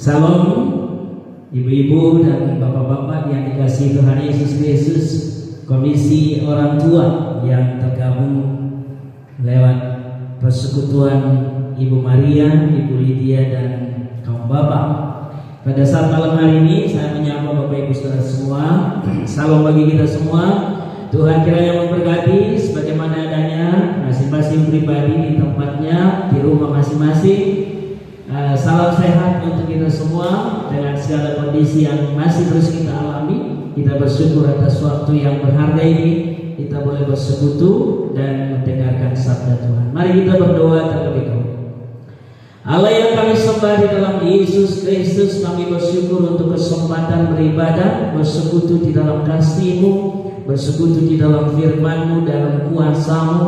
Salam ibu-ibu dan bapak-bapak yang dikasihi Tuhan Yesus Kristus, komisi orang tua yang tergabung lewat persekutuan Ibu Maria, Ibu Lydia dan kaum bapak. Pada saat malam hari ini saya menyapa Bapak Ibu Saudara semua. Salam bagi kita semua. Tuhan kiranya memberkati sebagaimana adanya masing-masing pribadi di tempatnya, di rumah masing-masing. Salam sehat untuk kita semua dengan segala kondisi yang masih terus kita alami. Kita bersyukur atas waktu yang berharga ini. Kita boleh bersekutu dan mendengarkan sabda Tuhan. Mari kita berdoa terlebih dahulu. Allah yang kami sembah di dalam Yesus Kristus, kami bersyukur untuk kesempatan beribadah, bersekutu di dalam kasih-Mu, bersekutu di dalam firman-Mu, dalam kuasa-Mu,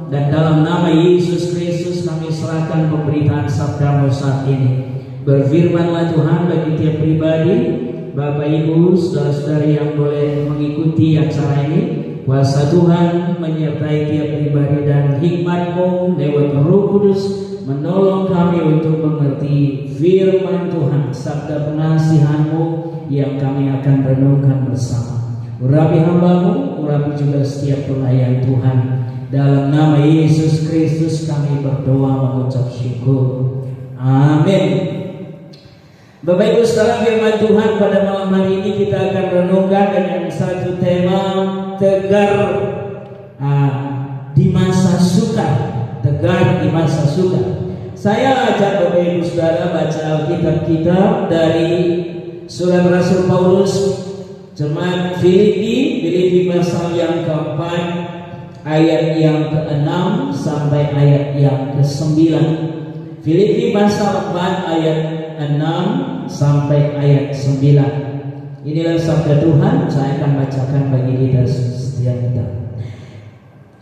dan dalam nama Yesus Kristus kami serahkan pemberitaan sabda-Mu saat ini. Berfirmanlah Tuhan bagi tiap pribadi, Bapak Ibu, saudara-saudari yang boleh mengikuti acara ini. Kuasa Tuhan menyertai tiap pribadi dan hikmat-Mu lewat Roh Kudus menolong kami untuk mengerti firman Tuhan, sabda penasihan-Mu yang kami akan renungkan bersama. Urapi hamba-Mu, urapi juga setiap pelayan Tuhan. Dalam nama Yesus Kristus kami berdoa mengucap syukur. Amin. Bapak Ibu saudara, firman Tuhan pada malam hari ini kita akan renungkan dengan satu tema tegar di masa sukar. Tegar di masa sukar. Saya ajak Bapak Ibu saudara baca Alkitab kita dari surat Rasul Paulus jemaat Filipi pasal yang keempat, ayat yang ke-6 sampai ayat yang ke-9. Filipi pasal 4 ayat 6 sampai ayat 9. Inilah sabda Tuhan, saya akan bacakan bagi kita setiap kita.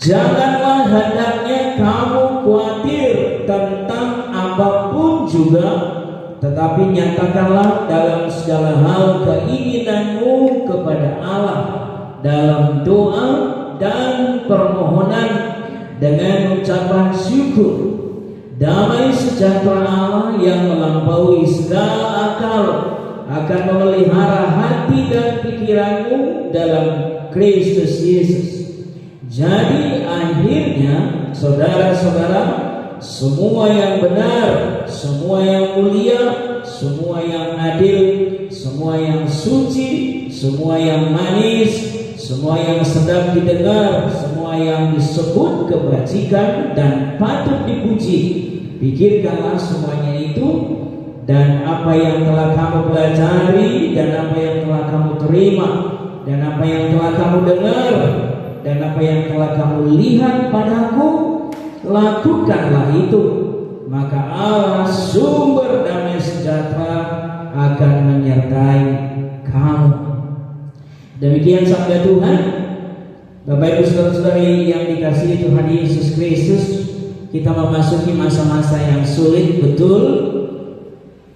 Janganlah hendaknya kamu khawatir tentang apapun juga, tetapi nyatakanlah dalam segala hal keinginanmu kepada Allah dalam doa dan permohonan dengan ucapan syukur. Damai sejahtera Allah yang melampaui segala akal akan memelihara hati dan pikiranmu dalam Kristus Yesus. Jadi akhirnya saudara-saudara, semua yang benar, semua yang mulia, semua yang adil, semua yang suci, semua yang manis, semua yang sedap didengar, semua yang disebut kebajikan dan patut dipuji, pikirkanlah semuanya itu, dan apa yang telah kamu pelajari, dan apa yang telah kamu terima, dan apa yang telah kamu dengar, dan apa yang telah kamu lihat padaku, lakukanlah itu. Maka Allah sumber damai sejahtera akan menyertai kamu. Demikian sabda Tuhan. Bapak Ibu saudara-saudari yang dikasihi Tuhan Yesus Kristus, kita memasuki masa-masa yang sulit, betul.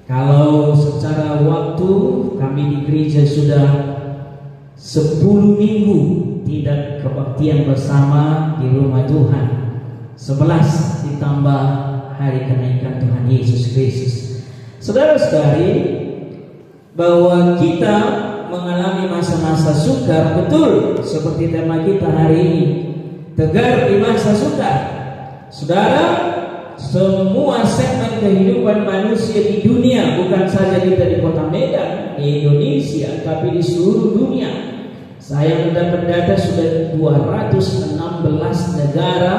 Kalau secara waktu kami di gereja sudah 10 minggu tidak kebaktian bersama di rumah Tuhan, 11 ditambah hari kenaikan Tuhan Yesus Kristus. Saudara-saudari, bahwa kita mengalami masa-masa sukar, betul, seperti tema kita hari ini, tegar di masa sukar. Saudara, semua segmen kehidupan manusia di dunia, bukan saja kita di Kota Medan, di Indonesia, tapi di seluruh dunia. Saya mendapat data sudah 216 negara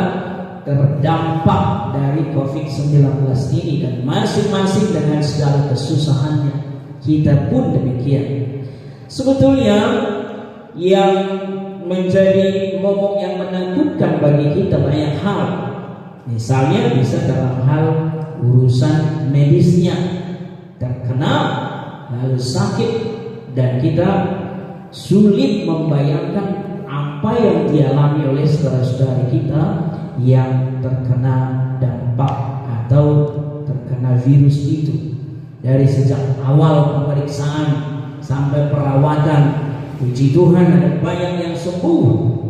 terdampak dari COVID-19 ini, dan masing-masing dengan segala kesusahannya. Kita pun demikian. Sebetulnya yang menjadi momok yang menakutkan bagi kita banyak hal. Misalnya bisa dalam hal urusan medisnya, terkena lalu sakit, dan kita sulit membayangkan apa yang dialami oleh saudara-saudari kita yang terkena dampak atau terkena virus itu. Dari sejak awal pemeriksaan sampai perawatan, puji Tuhan ada banyak yang sembuh,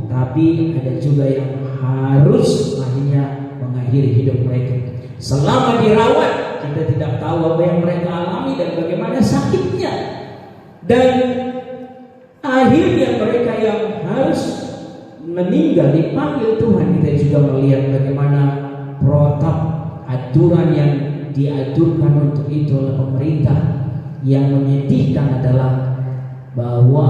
tapi ada juga yang harus akhirnya mengakhiri hidup mereka. Selama dirawat, kita tidak tahu apa yang mereka alami dan bagaimana Dan akhirnya mereka yang harus meninggal dipanggil Tuhan. Kita juga melihat bagaimana protap aturan yang diaturkan untuk itu oleh pemerintah. Yang menyedihkan adalah bahwa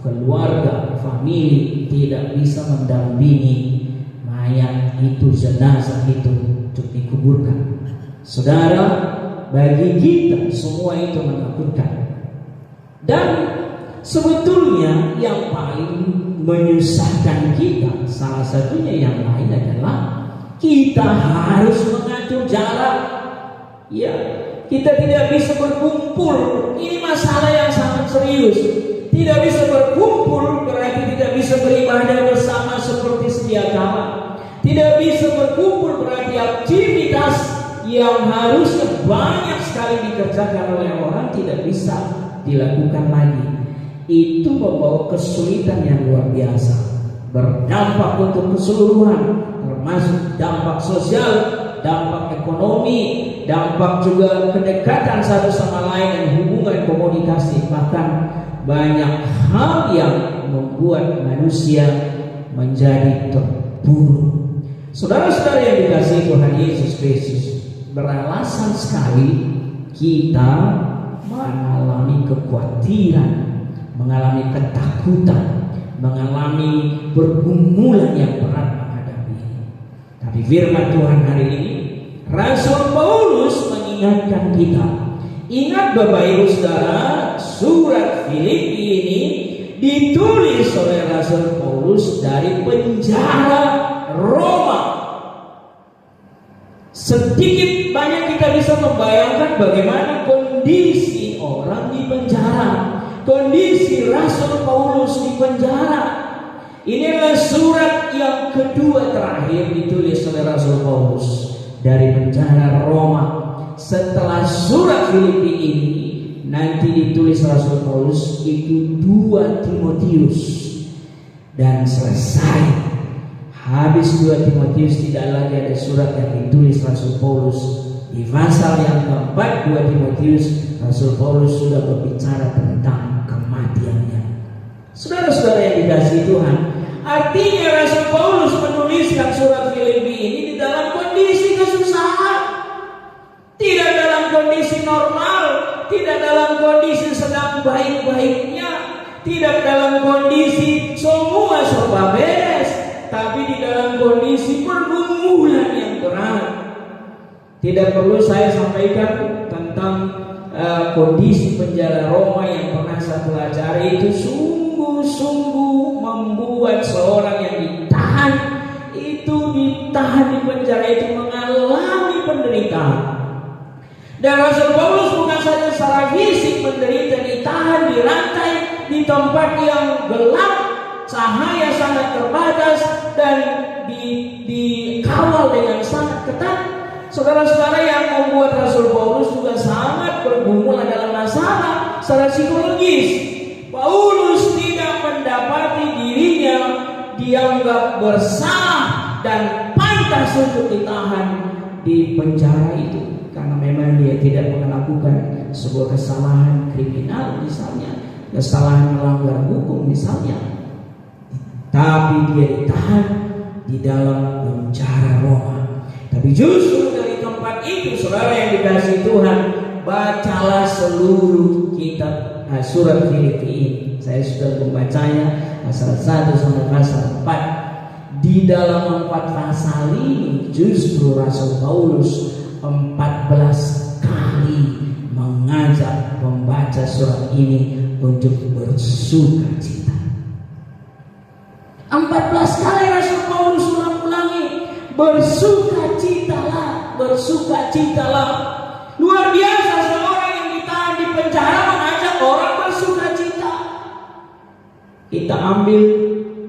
keluarga, famili tidak bisa mendampingi mayat itu, jenazah itu untuk dikuburkan. Saudara, bagi kita semua itu menakutkan. Dan sebetulnya yang paling menyusahkan kita, salah satunya yang lain adalah kita harus mengatur jarak. Ya, kita tidak bisa berkumpul. Ini masalah yang sangat serius. Tidak bisa berkumpul berarti tidak bisa beribadah bersama seperti sedia kala. Tidak bisa berkumpul berarti aktivitas yang harusnya banyak sekali dikerjakan oleh orang tidak bisa dilakukan lagi. Itu membawa kesulitan yang luar biasa, berdampak untuk keseluruhan, termasuk dampak sosial, dampak ekonomi, dampak juga kedekatan satu sama lain dan hubungan komunikasi. Bahkan banyak hal yang membuat manusia menjadi terpuruk. Saudara-saudara yang dikasihi Tuhan Yesus Kristus, beralasan sekali kita mengalami kekhawatiran, mengalami ketakutan, mengalami pergumulan yang berat menghadapi ini. Tapi firman Tuhan hari ini, Rasul Paulus mengingatkan kita. Ingat Bapak Ibu Saudara, surat Filipi ini ditulis oleh Rasul Paulus dari penjara Roma. Sedikit banyak kita bisa membayangkan bagaimana kondisi orang di penjara, kondisi Rasul Paulus di penjara. Ini adalah surat yang kedua terakhir ditulis oleh Rasul Paulus dari penjara Roma. Setelah surat Filipi ini nanti ditulis Rasul Paulus itu 2 Timotius, dan selesai. Habis 2 Timotius tidak lagi ada surat yang ditulis Rasul Paulus. Di pasal yang keempat 2 Timotius, Rasul Paulus sudah berbicara tentang kematiannya. Saudara-saudara yang dikasihi Tuhan, artinya Rasul Paulus menuliskan surat Filipi ini di dalam kondisi kesusahan, tidak dalam kondisi normal, tidak dalam kondisi sedang baik-baiknya, tidak dalam kondisi semua serba beres, tapi di dalam kondisi pergumulan yang berat. Tidak perlu saya sampaikan tentang kondisi penjara Roma yang pernah saya pelajari. Itu sungguh-sungguh membuat seorang yang ditahan di penjara itu mengalami penderitaan. Dan Rasul Paulus bukan saja secara fisik menderita, ditahan, dirantai di tempat yang gelap, cahaya sangat terbatas, dan dikawal dengan sangat ketat. Saudara-saudara, yang membuat Rasul Paulus juga sangat bergumul adalah masalah secara psikologis. Paulus tidak mendapati dirinya dianggap bersalah dan pantas untuk ditahan di penjara itu, karena memang dia tidak melakukan sebuah kesalahan kriminal misalnya, kesalahan melanggar hukum misalnya, tapi dia ditahan di dalam penjara Roma. Tapi justru dari tempat itu, saudara yang dikasihi Tuhan, bacalah seluruh kitab surat Filipi ini. Saya sudah membacanya pasal 1 sampai pasal 4. Di dalam 4 pasal ini justru Rasul Paulus 14 kali mengajak membaca surat ini untuk bersukacita. 14 kali Rasul Paulus ulang-ulangi, bersukacitalah, bersukacitalah. Luar biasa, seorang yang ditahan di penjara mengajak orang bersukacita. Kita ambil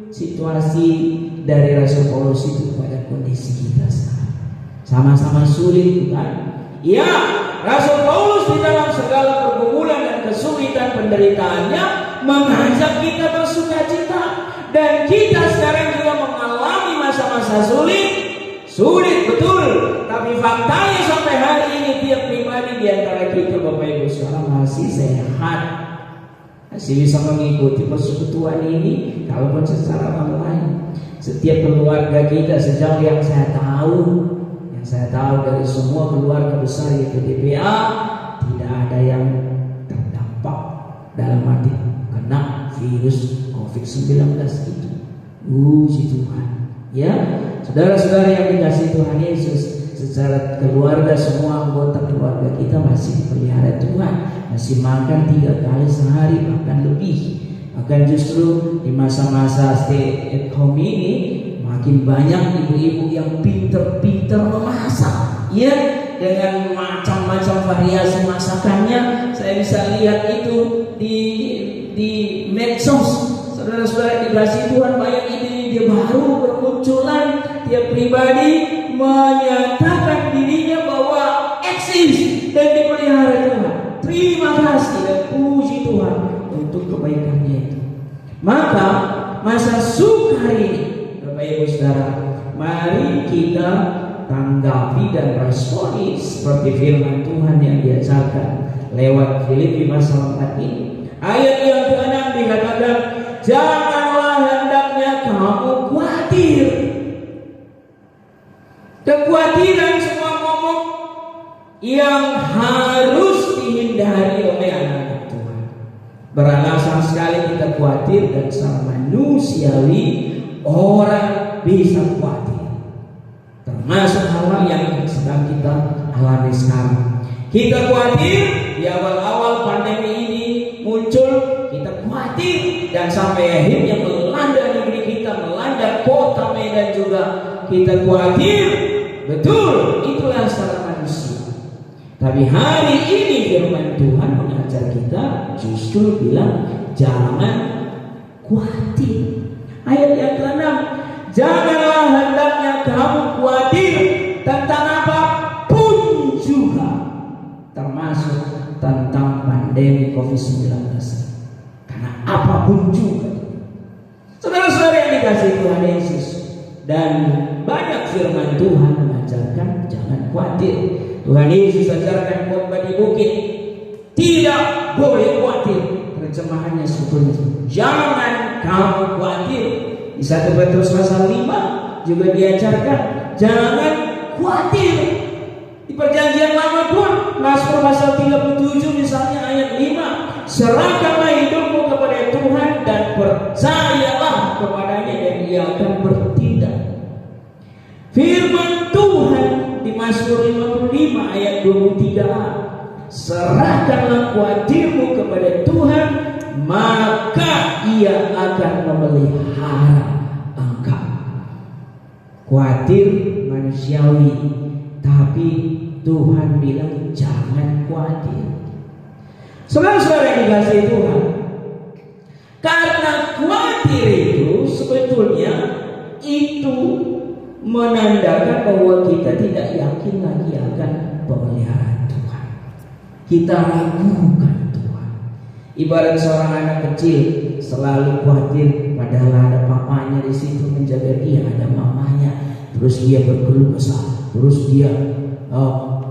situasi dari Rasul Paulus itu pada kondisi kita sekarang. Sama-sama sulit, bukan? Ya, Rasul Paulus di dalam segala pergumulan dan kesulitan penderitaannya mengajak kita bersukacita. Dan kita sekarang juga mengalami masa-masa sulit betul. Tapi faktanya sampai hari ini tiap pribadi di antara kita, Bapak Ibu Saudara, masih sehat. masih bisa mengikuti persekutuan ini kalaupun secara online. Setiap keluarga kita sejauh yang saya tahu dari semua keluarga besar yaitu DPA, tidak ada yang terdampak dalam arti kena virus COVID-19 itu. Puji Tuhan. Ya, saudara-saudara yang dikasihi Tuhan Yesus, secara keluarga semua anggota keluarga kita masih dipelihara Tuhan, masih makan 3 kali sehari bahkan lebih. Bahkan justru di masa-masa stay at home ini makin banyak ibu-ibu yang pinter-pinter memasak, ya, dengan macam-macam variasi masakannya. Saya bisa lihat itu di medsos. Saudara-saudara dikasihi Tuhan, banyak ide-ide baru bermunculan. Tiap pribadi menyatakan dirinya bahwa eksis dan dipelihara Tuhan. Terima kasih dan puji Tuhan untuk kebaikannya itu. Maka masa sukar ini, Bapak Ibu Saudara, mari kita tanggapi dan responi seperti firman Tuhan yang diajarkan lewat Filipi pasal 4 ini. Ayat yang ke-6 dikatakan, janganlah hendaknya kamu khawatir. Kekhawatiran semua momok yang harus dihindari oleh anak-anak Tuhan. Beralasan sekali kita khawatir dan secara manusiawi orang bisa khawatir. Termasuk hal-hal yang sedang kita alami sekarang. Kita khawatir di awal-awal pandemi ini muncul, kita khawatir dan sampai akhirnya melanda negeri kita, melanda kota Medan juga kita khawatir. Betul, itulah secara manusia. Tapi hari ini firman Tuhan mengajar kita justru bilang jangan khawatir. Ayat yang ke-6, janganlah hendaknya kamu khawatir tentang apapun juga, termasuk tentang pandemi COVID-19. Karena apapun juga, saudara-saudara yang dikasihi Tuhan Yesus, dan banyak firman Tuhan mengajarkan jangan khawatir. Tuhan Yesus ajarkan khotbah di bukit, tidak boleh khawatir. Terjemahannya sebetulnya jangan kamu khawatir. Di 1 Petrus pasal 5 juga diajarkan jangan khawatir. Di perjanjian lama pun Mazmur pasal 37 misalnya ayat 5, serahkanlah hidupmu kepada Tuhan dan percayalah kepadanya dan Ia akan bertindak. Firman Tuhan di Mazmur 55 ayat 23a, serahkanlah khawatirmu kepada Tuhan, maka Ia akan memelihara engkau. Khawatir manusiawi, tapi Tuhan bilang jangan khawatir. Saudara-saudara yang dikasihi Tuhan, karena khawatir itu sebetulnya itu menandakan bahwa kita tidak yakin lagi akan pemeliharaan Tuhan. Kita ragukan Tuhan. Ibarat seorang anak kecil selalu khawatir, padahal ada papanya di situ menjaga dia, ada mamanya, terus dia berkeluh kesah, terus dia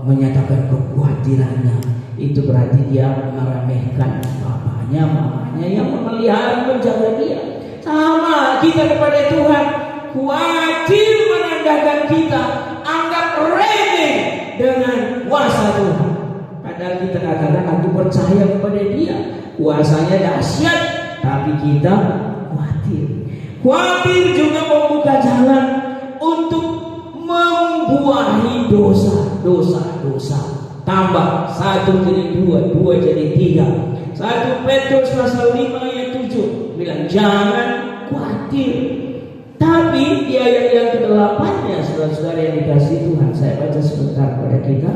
menyatakan kekhawatirannya. Itu berarti dia meremehkan papanya, mamanya yang memelihara, menjaga dia. Sama kita kepada Tuhan, khawatir menandakan kita anggap remeh dengan kuasa Tuhan. Padahal kita katakan aku percaya kepada Dia, kuasanya dahsyat, tapi kita khawatir. Khawatir juga membuka jalan untuk membuahi dosa. Tambah 1 jadi 2, 2 jadi 3. 1 Petrus pasal 5 ayat 7 bilang jangan khawatir. Tapi di ayat yang ke-8-nya, saudara-saudara yang dikasihi Tuhan, saya baca sebentar kepada kita.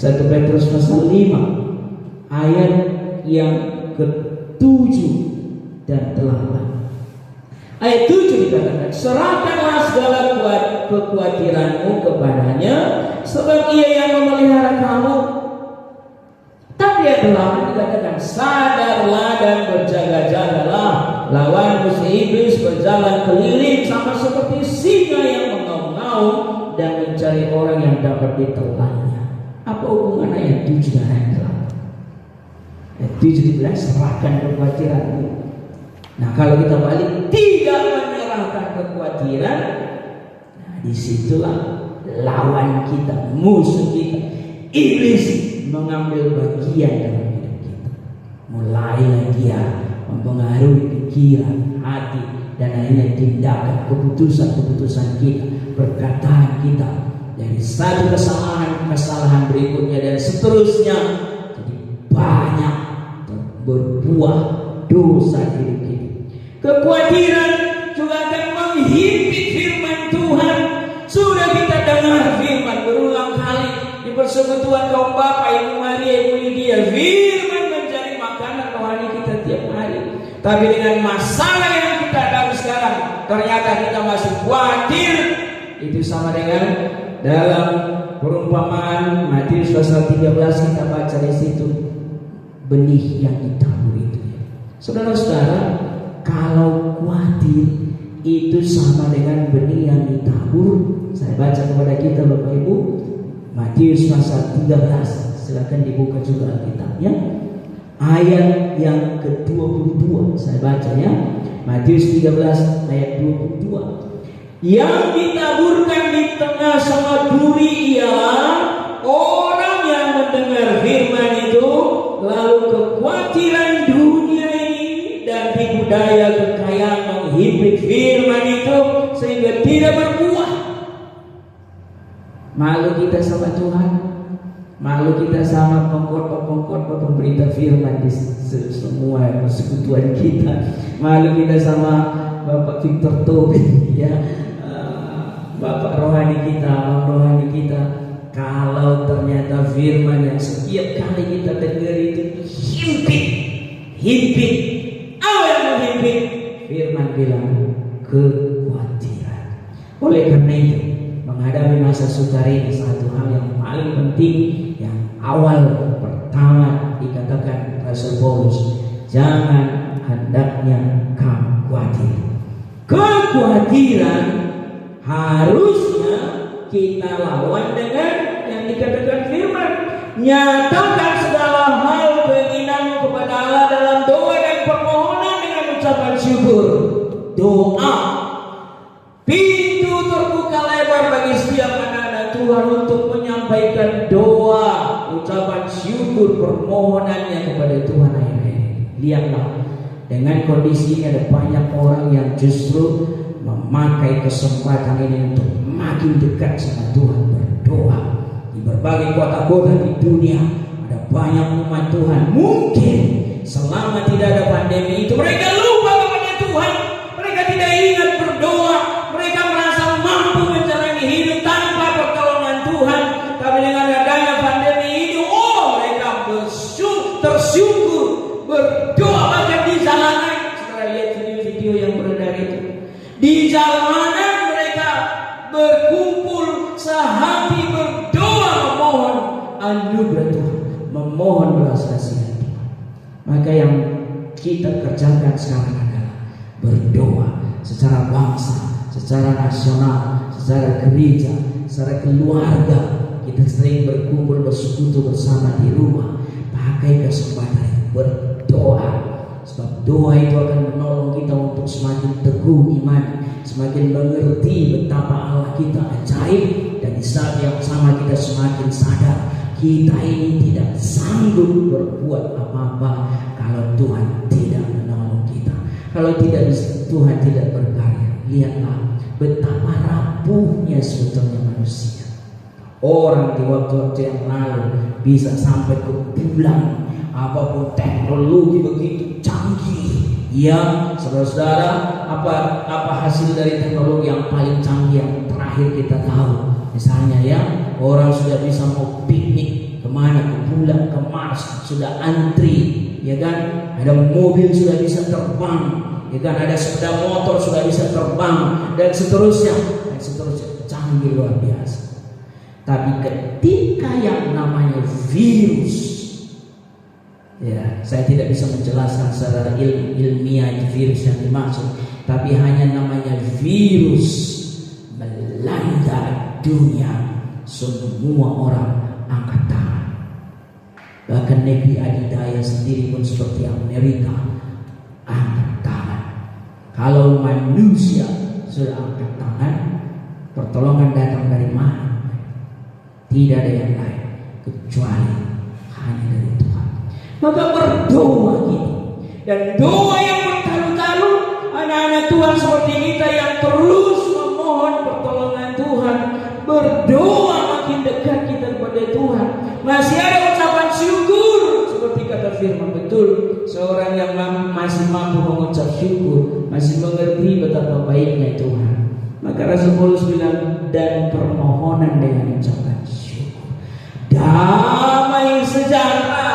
1 Petrus pasal 5 ayat yang ke-7 dan 8. Ayat 7 dikatakan, serahkanlah segala kekhawatiranmu kepadanya, sebab Ia yang memelihara kamu. Tapi ayat 8 dikatakan, sadarlah dan berjaga-jagalah, lawan musuh iblis berjalan keliling sama seperti singa yang mengaum-ngaum dan mencari orang yang dapat ditelannya. Apa hubungan ayat 7 dan ayat 8? Ayat 7 dibilang serahkan kekhawatiranmu. Nah, kalau kita balik tidak menyerahkan kekhawatiran, nah disitulah lawan kita, musuh kita, iblis mengambil bagian dalam hidup kita. Mulailah dia mempengaruhi pikiran, hati, dan akhirnya tindakan, keputusan-keputusan kita, perkataan kita, dari satu kesalahan berikutnya dan seterusnya, jadi banyak berbuah dosa hidup kita. Kekhawatiran juga akan menghimpit firman Tuhan. Sudah kita dengar firman berulang kali di persekutuan kaum Bapak, Ibu Maria, Ibu Lydia, firman menjadi makanan rohani kita tiap hari. Tapi dengan masalah yang kita hadapi sekarang, ternyata kita masih khawatir. Itu sama dengan dalam perumpamaan Matius pasal 13 kita baca di situ, benih yang ditabur itu. Saudara-saudara, kalau khawatir itu sama dengan benih yang ditabur. Saya baca kepada kita Bapak Ibu, Matius pasal 13. Silakan dibuka juga Alkitabnya. Ayat yang ke-22 saya baca ya. Matius 13 ayat 22. Yang ditaburkan di tengah sama duri ialah orang yang mendengar firman itu, lalu kekhawatiran dunia ini dan tipu daya kekayaan menghimpit firman itu sehingga tidak berbuah. Malu kita sama Tuhan, malu kita sama pengkhotbah pemberita firman di semua persekutuan kita, malu kita sama Bapak Victor Tobin ya, Bapak rohani kita, Abang rohani kita. Kalau ternyata firman yang setiap kali kita dengar itu himpit, apa yang menghimpit? Firman bilang kekhawatiran. Oleh karena itu, menghadapi masa sukar ini, satu hal yang paling penting, yang awal pertama dikatakan Rasul Paulus, jangan hendaknya kamu khawatir. Kekhawatiran harusnya kita lawan dengan yang dikatakan firman. Nyatakan segala hal keinginanmu kepada Allah dalam doa dan permohonan dengan ucapan syukur. Doa, pintu terbuka lebar bagi setiap anak-anak Tuhan untuk menyampaikan doa, ucapan syukur, permohonannya kepada Tuhan. Lihatlah, dengan kondisi ini ada banyak orang yang justru memakai kesempatan ini untuk makin dekat sama Tuhan, berdoa. Di berbagai kota-kota di dunia ada banyak umat Tuhan. Mungkin selama tidak ada pandemi itu mereka lupa kepada Tuhan, mereka tidak ingat berdoa, mereka merasa mampu menjalani hidup tanpa pertolongan Tuhan. Tapi dengan adanya pandemi ini, mereka tersyukur berdoa bahkan di jalanan. Saudara lihat video-video yang beredar itu. Di jalanan mereka berkumpul sehati berdoa, memohon anugerah Tuhan, memohon belas kasihan Tuhan. Maka yang kita kerjakan sekarang adalah berdoa secara bangsa, secara nasional, secara gereja, secara keluarga. Kita sering berkumpul bersekutu bersama di rumah. Pakai kesempatan berdoa. Sebab doa itu akan menolong kita untuk semakin teguh iman, semakin mengerti betapa Allah kita ajaib, dan di saat yang sama kita semakin sadar kita ini tidak sanggup berbuat apa-apa kalau Tuhan tidak menolong kita, kalau tidak Tuhan tidak berkarya. Lihatlah betapa rapuhnya sebetulnya manusia. Orang di waktu-waktu yang lalu bisa sampai ke bulan. Apapun teknologi begitu canggih, ya saudara-saudara, apa hasil dari teknologi yang paling canggih yang terakhir kita tahu? Misalnya ya, orang sudah bisa mau piknik kemana, ke bulan, ke Mars, sudah antri, ya kan? Ada mobil sudah bisa terbang, ya kan? Ada sepeda motor sudah bisa terbang, dan seterusnya, canggih luar biasa. Tapi ketika yang namanya virus, ya, saya tidak bisa menjelaskan secara ilmiah virus yang dimaksud, tapi hanya namanya virus melanda dunia, semua orang angkat tangan. Bahkan negeri adidaya sendiri pun seperti Amerika, angkat tangan. Kalau manusia sudah angkat tangan, pertolongan datang dari mana? Tidak ada yang lain kecuali hanya dari Tuhan. Maka berdoa kita, dan doa yang bertalu-talu, anak-anak Tuhan seperti kita yang terus memohon pertolongan Tuhan, berdoa makin dekat kita kepada Tuhan. Masih ada ucapan syukur seperti kata firman, betul, seorang yang masih mampu mengucap syukur, masih mengerti betapa baiknya Tuhan. Maka Rasul Paulus bilang, dan permohonan dengan ucapan syukur. Damai sejahtera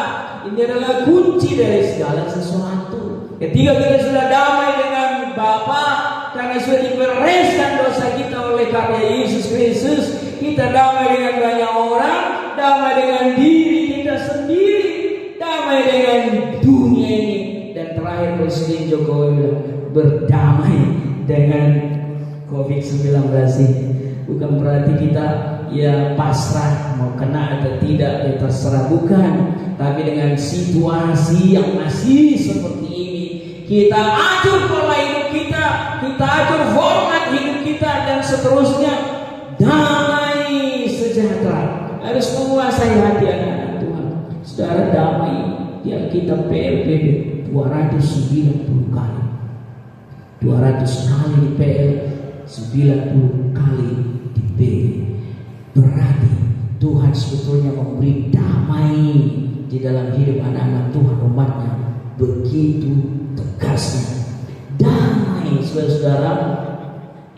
ini adalah kunci dari segala sesuatu. Ketika kita sudah damai dengan Bapa, karena sudah dibereskan dosa kita oleh karya Yesus Kristus, kita damai dengan banyak orang, damai dengan diri kita sendiri, damai dengan dunia ini. Dan terakhir Presiden Jokowi bilang, berdamai dengan COVID-19 ini. Bukan berarti kita ya pasrah mau kena atau tidak, ya terserah, bukan. Tapi dengan situasi yang masih seperti ini, kita atur pola hidup kita atur format hidup kita, dan seterusnya. Damai sejahtera harus menguasai hati anak-anak Tuhan. Saudara, damai di Alkitab PLPB 290 kali. 200 kali di PL, 90 kali di B. Berarti Tuhan sebetulnya memberi damai di dalam hidup anak-anak Tuhan, umatnya. Begitu tegasnya damai, saudara-saudara.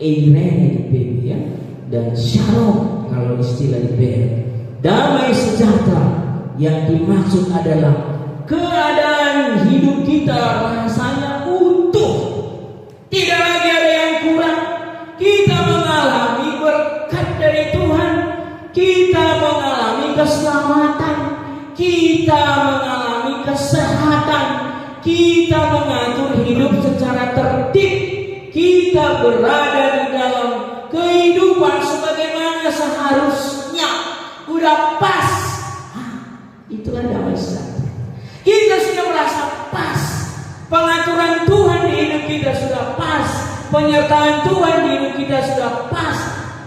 Eirene di PB ya, dan shalom kalau istilah di PL. Damai sejahtera yang dimaksud adalah keadaan hidup kita rasanya utuh, tidak lagi ada yang kurang. Kita mengalami berkat dari Tuhan, kita mengalami keselamatan, kita mengalami kesehatan, kita mengatur hidup secara tertib, kita berada di dalam kehidupan sebagaimana seharusnya, udah pas. Itulah damai sejahtera. Kita sudah merasa pas, pengaturan Tuhan di hidup kita sudah pas, penyertaan Tuhan di hidup kita sudah pas,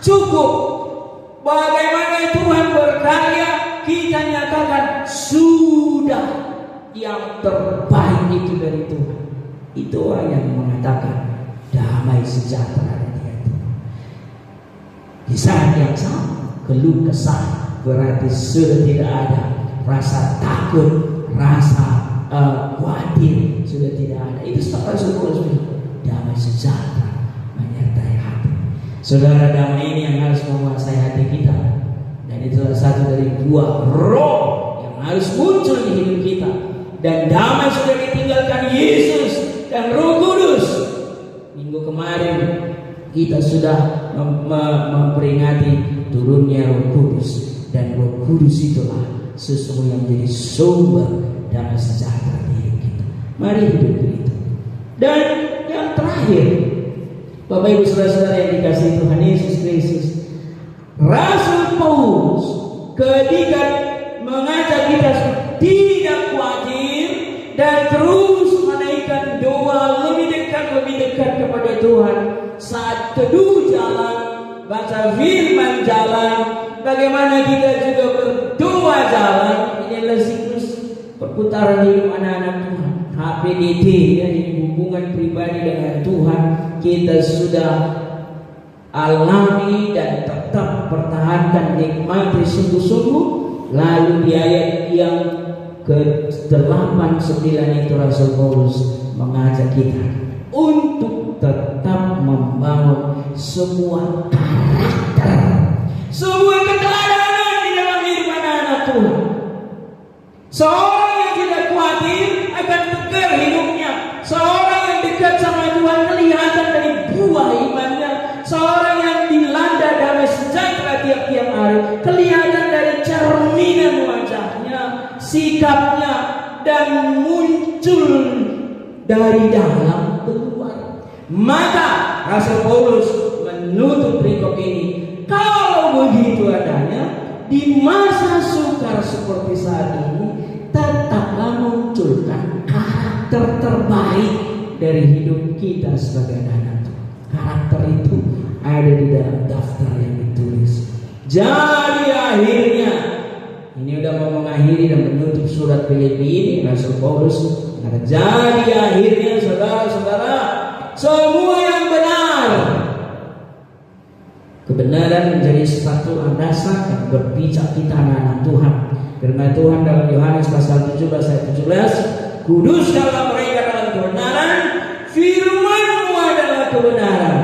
cukup. Bagaimana Tuhan berkarya, kita nyatakan sudah, yang terbaik itu dari Tuhan. Itu orang yang mengatakan damai sejahtera di hati. Di saat yang sama, keluh kesah berarti sudah tidak ada, rasa takut, rasa khawatir sudah tidak ada. Itu Rasul damai sejahtera menyertai hati. Saudara, damai ini yang harus menguasai hati kita, dan itulah satu dari dua roh yang harus muncul di hidup kita. Dan damai sudah ditinggalkan Yesus dan Roh Kudus. Minggu kemarin kita sudah memperingati turunnya Roh Kudus, dan Roh Kudus itulah sesungguhnya menjadi sumber damai sejahtera di hidup kita. Mari hidup itu. Dan yang terakhir, Bapak Ibu Saudara-saudara yang dikasihi Tuhan Yesus Kristus, Rasul Paulus ketika mengajak kita tidak khawatir dan terus menaikkan doa lebih dekat kepada Tuhan, saat teduh jalan, baca firman jalan, bagaimana kita juga berdoa jalan. Ini adalah siklus perputaran hidup anak-anak Tuhan. HPDT ya, ini hubungan pribadi dengan Tuhan. Kita sudah alami dan tetap pertahankan, nikmati sungguh-sungguh. Lalu di ayat yang ke-8-9 itu Rasul Paulus mengajak kita untuk tetap membangun sebuah karakter, sebuah keteladanan di dalam hidup anak-anak Tuhan. Seorang yang tidak khawatir akan tegar hidupnya, seorang yang dekat sama Tuhan kelihatan dari buah imannya, seorang yang dilanda damai sejahtera tiap-tiap hari kelihatan dari cerminan wajahnya, sikapnya, dan muncul dari dalam keluar. Maka Rasul Paulus menutup perikop ini, kalau begitu adanya, di masa sukar seperti saat ini, karakter terbaik dari hidup kita sebagai anak Tuhan. Karakter itu ada di dalam daftar yang ditulis. Jadi akhirnya, ini udah mau mengakhiri dan menutup surat Filipi ini, Rasul Paulus. Jadi akhirnya saudara-saudara, semua yang benar. Kebenaran menjadi satu landasan yang berpijak kita anak-anak Tuhan. Firman Tuhan dalam Yohanes pasal 17 ayat 17, kuduskanlah mereka dalam kebenaran, firman-Mu adalah kebenaran.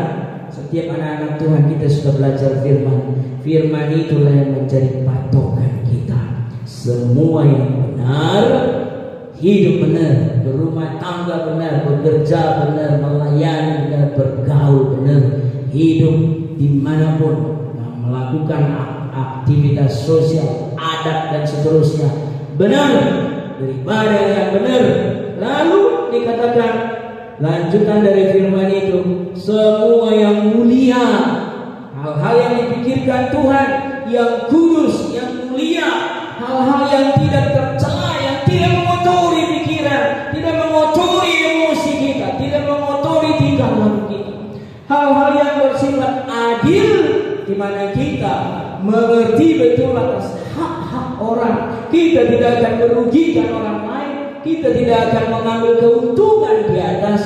Setiap anak-anak Tuhan kita sudah belajar firman. Firman itulah yang menjadi patokan kita. Semua yang benar, hidup benar, berumah tangga benar, bekerja benar, melayani benar, bergaul benar, hidup dimanapun, melakukan aktivitas sosial, adat dan seterusnya benar, beribadah yang benar. Lalu dikatakan lanjutan dari firman itu, semua yang mulia, hal-hal yang dipikirkan Tuhan, yang kudus, yang mulia, hal-hal yang tidak tercela, yang tidak mengotori pikiran, tidak mengotori emosi kita, tidak mengotori tingkah laku kita, hal-hal yang bersifat adil, di mana kita mengerti betul atas hak-hak orang. Kita tidak akan merugikan orang lain, kita tidak akan mengambil keuntungan di atas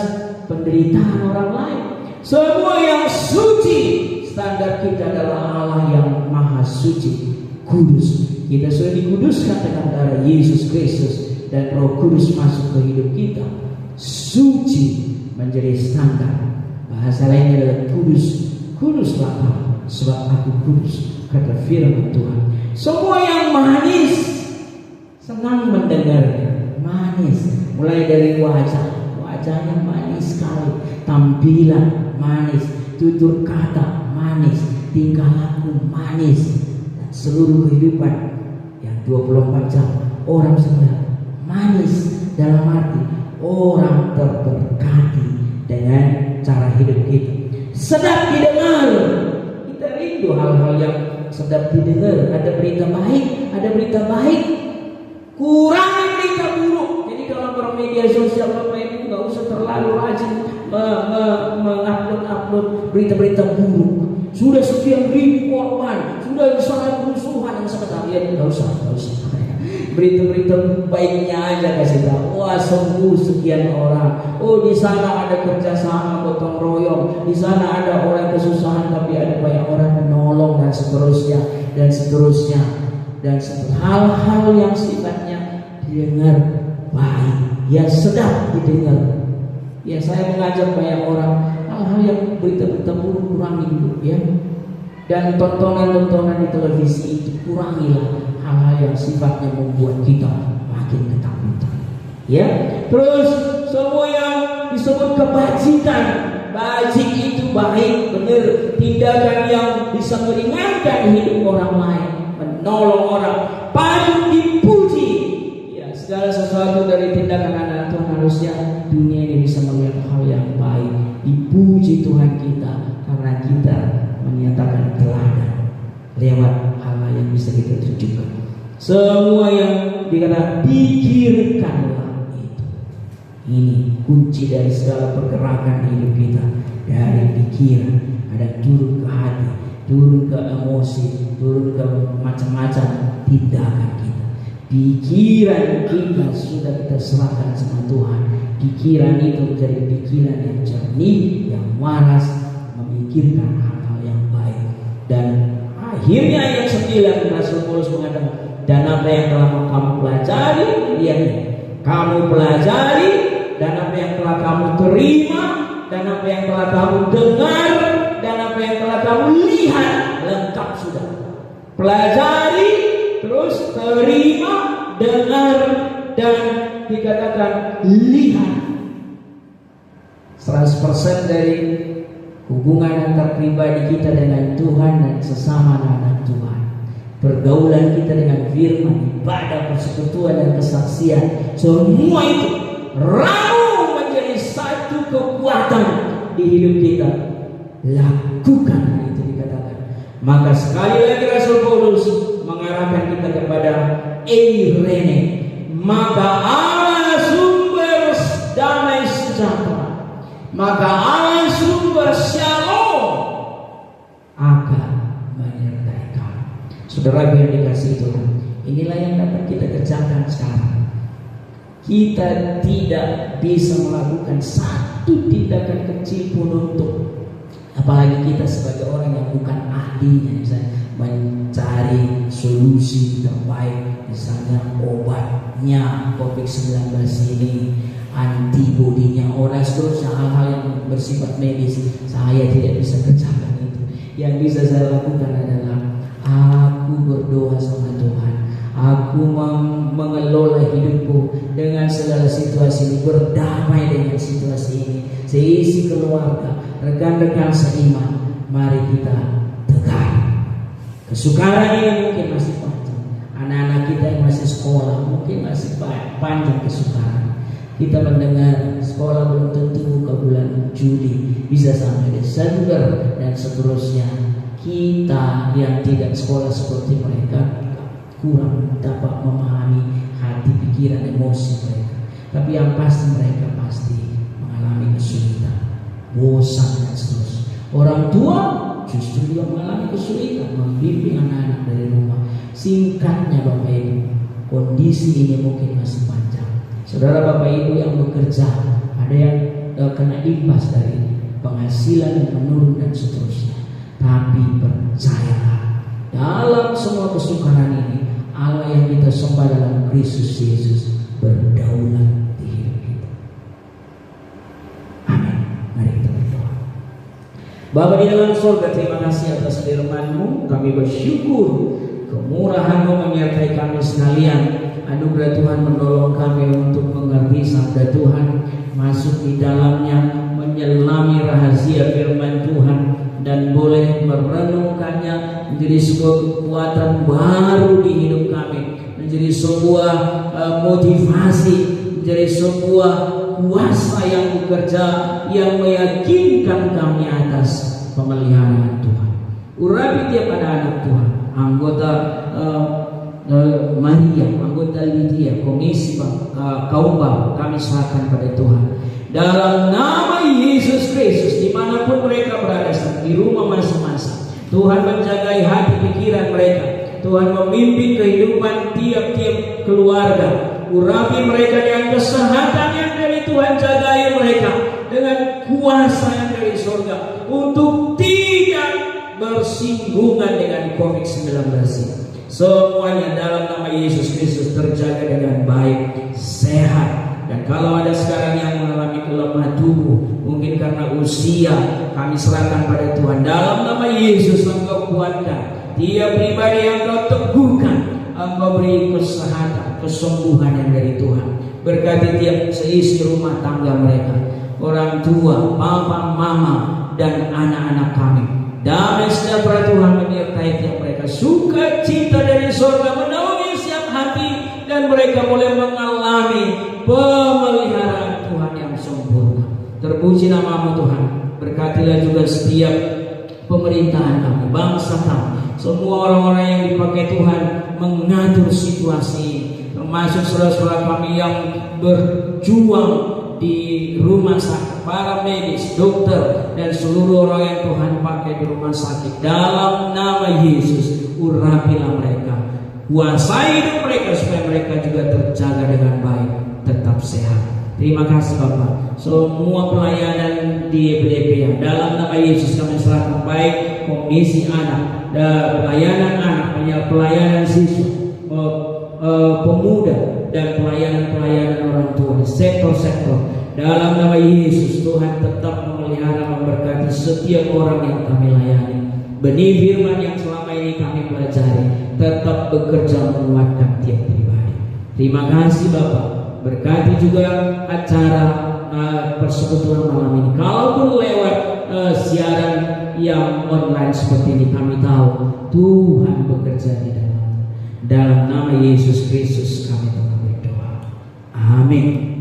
penderitaan orang lain. Semua yang suci, standar kita adalah Allah yang maha suci, kudus. Kita sudah dikuduskan dengan darah Yesus Kristus, dan Roh Kudus masuk ke hidup kita. Suci menjadi standar. Bahasa lainnya adalah kudus. Kuduslah kamu, sebab aku kudus, kata firman Tuhan. Semua yang manis, senang mendengarnya, manis. Mulai dari wajahnya manis sekali, tampilan manis, tutur kata manis, tingkah laku manis, dan seluruh kehidupan yang 24 jam orang sedang manis, dalam arti orang terberkati dengan cara hidup kita. Sedap didengar, kita rindu hal-hal yang sedap didengar. Ada berita baik, ada berita baik, kurangi berita buruk. Jadi kalau bermedia sosial Bapak Ibu nggak usah terlalu rajin mengupload berita-berita buruk. Sudah sekian ribu korban, sudah sangat kerusuhan yang sangat terjadi. Nggak usah. Berita-berita baiknya aja kasih tahu. Wah, sembuh sekian orang. Oh, di sana ada kerjasama gotong royong. Di sana ada orang kesusahan tapi ada banyak orang menolong, dan seterusnya dan seterusnya. Dan hal-hal yang sifatnya didengar baik, yang sedap didengar. Ya, saya mengajak banyak orang, hal-hal yang berita-berita buruk kurangi dulu ya. Dan tontonan-tontonan di televisi itu kurangilah hal-hal yang sifatnya membuat kita makin ketakutan. Ya, terus semua yang disebut kebajikan, bajik itu baik, benar, tindakan yang bisa meringankan hidup orang lain, menolong orang, patut dipuji. Ya, segala sesuatu dari tindakan anak Tuhan harusnya dunia ini bisa melihat hal yang baik. Dipuji Tuhan kita karena kita menyatakan teladan lewat hal-hal yang bisa kita tunjukkan. Semua yang dikatakan pikirkanlah itu. Ini kunci dari segala pergerakan hidup kita. Dari pikiran, ada turun ke hati, turun ke emosi, turun ke macam-macam tindakan kita. Pikiran kita sudah kita serahkan sama Tuhan. Pikiran itu menjadi pikiran yang jernih, yang waras, memikirkan hal-hal yang baik. Dan akhirnya yang 9, Rasul Paulus mengatakan, dan apa yang telah kamu pelajari, lihat, kamu pelajari, dan apa yang telah kamu terima, dan apa yang telah kamu dengar, dan apa yang telah kamu lihat, lengkap sudah. Pelajari, terus terima, dengar, dan dikatakan lihat. 100% dari hubungan antar pribadi kita dengan Tuhan dan sesama anak Tuhan, pergaulan kita dengan firman, ibadah, persekutuan dan kesaksian, semua itu ramu menjadi satu kekuatan di hidup kita. Lakukan itu dikatakan. Maka sekali lagi Rasul Paulus mengarahkan kita kepada eirene. Maka Allah sumber Saudara yang dikasihi Tuhan, inilah yang dapat kita kerjakan sekarang. Kita tidak bisa melakukan satu tindakan kecil pun untuk, apalagi kita sebagai orang yang bukan ahlinya, misalnya mencari solusi terbaik, misalnya obatnya COVID-19 ini, antibodinya, seterusnya, hal-hal yang bersifat medis. Saya tidak bisa kerjakan itu. Yang bisa saya lakukan adalah aku berdoa sama Tuhan. Aku mengelola hidupku dengan segala situasi ini, berdamai dengan situasi ini. Seisi keluarga, rekan-rekan seiman, mari kita tegar. Kesukaran ini mungkin masih panjang. Anak-anak kita yang masih sekolah mungkin masih panjang kesukaran. Kita mendengar sekolah belum tentu ke bulan Juli, bisa sampai Desember dan seterusnya. Kita yang tidak sekolah seperti mereka kurang dapat memahami hati, pikiran, emosi mereka. Tapi yang pasti mereka pasti mengalami kesulitan, bosan dan seterusnya. Orang tua justru juga mengalami kesulitan membimbing anak-anak dari rumah. Singkatnya Bapak Ibu, kondisi ini mungkin masih panjang. Saudara Bapak Ibu yang bekerja, ada yang kena imbas dari penghasilan yang menurun dan seterusnya. Tapi percayalah, dalam semua kesukaran ini, Allah yang kita sembah dalam Kristus Yesus berdaulat di hidup kita. Amin. Mari kita berdoa. Bapa di dalam surga, terima kasih atas firman-Mu. Kami bersyukur kemurahan-Mu menyertai kami sekalian. Anugerah Tuhan menolong kami untuk mengerti sabda Tuhan, masuk di dalamnya, menyelami rahasia firman Tuhan, dan boleh merenungkannya menjadi sebuah kekuatan baru di hidup kami, menjadi sebuah motivasi, menjadi sebuah kuasa yang bekerja, yang meyakinkan kami atas pemeliharaan Tuhan. Urapi tiap anak-anak Tuhan, anggota Maria, anggota Lydia, komisi kaum bapa, kami serahkan pada Tuhan. Dalam nama Yesus Kristus, dimanapun mereka berada, di rumah masing-masing, Tuhan menjagai hati pikiran mereka. Tuhan memimpin kehidupan tiap-tiap keluarga. Urapi mereka dengan kesehatan yang dari Tuhan, jagai mereka dengan kuasa yang dari surga untuk tidak bersinggungan dengan COVID-19 ini. Semuanya dalam nama Yesus Kristus terjaga dengan baik, sehat. Dan kalau ada sekarang yang mengalami kelemah tubuh, mungkin karena usia, kami serahkan pada Tuhan. Dalam nama Yesus, Engkau kuatkan tiap pribadi yang Engkau teguhkan. Engkau beri kesehatan, kesembuhan yang dari Tuhan. Berkati tiap seisi rumah tangga mereka, orang tua, papa, mama, dan anak-anak kami. Damai sejahtera Tuhan menyertai tiap mereka. Sukacita dari surga menaungi setiap hati, dan mereka boleh mengalami pemeliharaan Tuhan yang sempurna. Terpuji nama-Mu Tuhan. Berkatilah juga setiap pemerintahan kami, bangsa kami, semua orang-orang yang dipakai Tuhan mengatur situasi, termasuk saudara-saudara kami yang berjuang di rumah sakit, para medis, dokter, dan seluruh orang yang Tuhan pakai di rumah sakit. Dalam nama Yesus, urapilah mereka, kuasai hidup mereka supaya mereka juga terjaga dengan baik, tetap sehat. Terima kasih Bapak. Semua pelayanan di EPDP yang dalam nama Yesus kami serahkan, baik komisi anak, pelayanan anak, pelayanan siswa, pemuda, dan pelayanan-pelayanan orang tua di sektor-sektor. Dalam nama Yesus, Tuhan tetap memelihara, memberkati setiap orang yang kami layani. Benih firman yang selama ini kami pelajari tetap bekerja menguatkan tiap pribadi. Terima kasih Bapak. Berkati juga acara persekutuan malam ini. Kalaupun lewat siaran yang online seperti ini, kami tahu Tuhan bekerja di dalam. Dalam nama Yesus Kristus kami berdoa. Amin.